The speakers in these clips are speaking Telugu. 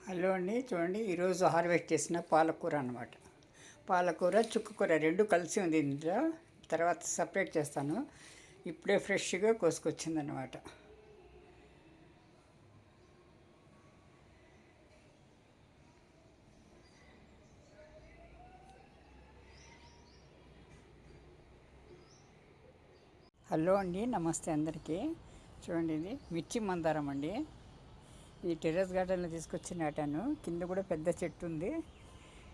హలో అండి, చూడండి ఈరోజు హార్వెస్ట్ చేసిన పాలకూర అన్నమాట. పాలకూర చుక్కకూర రెండు కలిసి ఉంది ఇందులో. తర్వాత సపరేట్ చేస్తాను. ఇప్పుడే ఫ్రెష్గా కోసుకొచ్చిందనమాట. హలో అండి, నమస్తే అందరికీ. చూడండి, ఇది మిర్చి మందారం అండి. ఈ టెర్రస్ గార్డెన్లో తీసుకొచ్చి నాటాను. కింద కూడా పెద్ద చెట్టు ఉంది.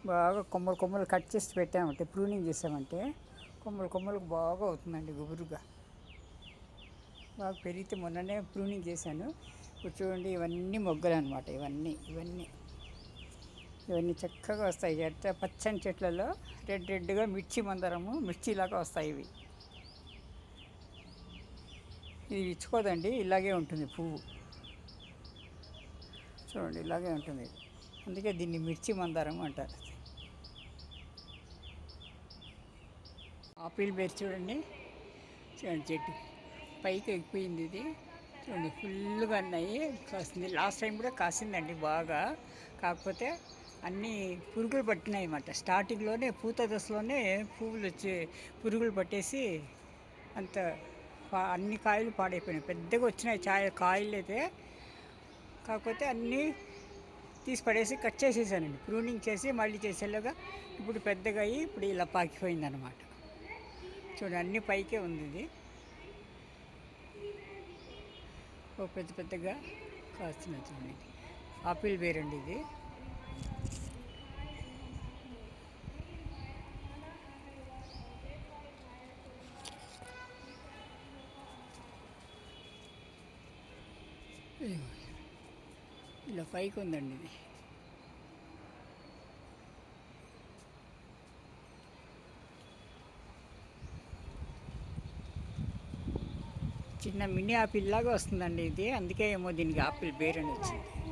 బాగా కొమ్మలు కొమ్మలు కట్ చేసి పెట్టామంటే, ప్రూనింగ్ చేసామంటే కొమ్మలు కొమ్మలకు బాగా అవుతుందండి, గుబురుగా బాగా పెరిగితే. మొన్ననే ప్రూనింగ్ చేశాను. ఇప్పుడు చూడండి, ఇవన్నీ మొగ్గలు అనమాట. ఇవన్నీ ఇవన్నీ ఇవన్నీ చక్కగా వస్తాయి. ఎట్లా పచ్చని చెట్లలో రెడ్ రెడ్గా మిర్చి మందారము, మిర్చిలాగా వస్తాయి ఇవి. ఇది ఇచ్చుకోదండి, ఇలాగే ఉంటుంది పువ్వు. చూడండి, ఇలాగే ఉంటుంది. అందుకే దీన్ని మిర్చి మందారం అంటారు. ఆపిల్ బేర్ చూడండి. చూడండి, చెట్టు పైకి ఎక్కిపోయింది ఇది. చూడండి, ఫుల్గా ఉన్నాయి. కాసింది. లాస్ట్ టైం కూడా కాసిందండి బాగా. కాకపోతే అన్నీ పురుగులు పట్టినాయి అన్నమాట. స్టార్టింగ్లోనే పూత దశలోనే పువ్వులు వచ్చి పురుగులు పట్టేసి అంత అన్ని కాయలు పాడైపోయినాయి. పెద్దగా వచ్చినాయి కాయలు అయితే. కాకపోతే అన్నీ తీసి పడేసి కట్ చేసేసానండి. ప్రూనింగ్ చేసి మళ్ళీ చేసేలాగా ఇప్పుడు పెద్దగా అయ్యి ఇప్పుడు ఇలా పాకిపోయింది అనమాట. చూడండి, అన్ని పైకే ఉంది ఇది. ఓ పెద్ద పెద్దగా కాస్తున్నా. చూడండి, ఆపిల్ బేర్ అండి ఇది. ఇలా పైకి ఉందండి ఇది. చిన్న మినీ ఆపిల్ లాగా వస్తుందండి ఇది. అందుకే ఏమో దీనికి ఆపిల్ బేర్ అని వచ్చింది.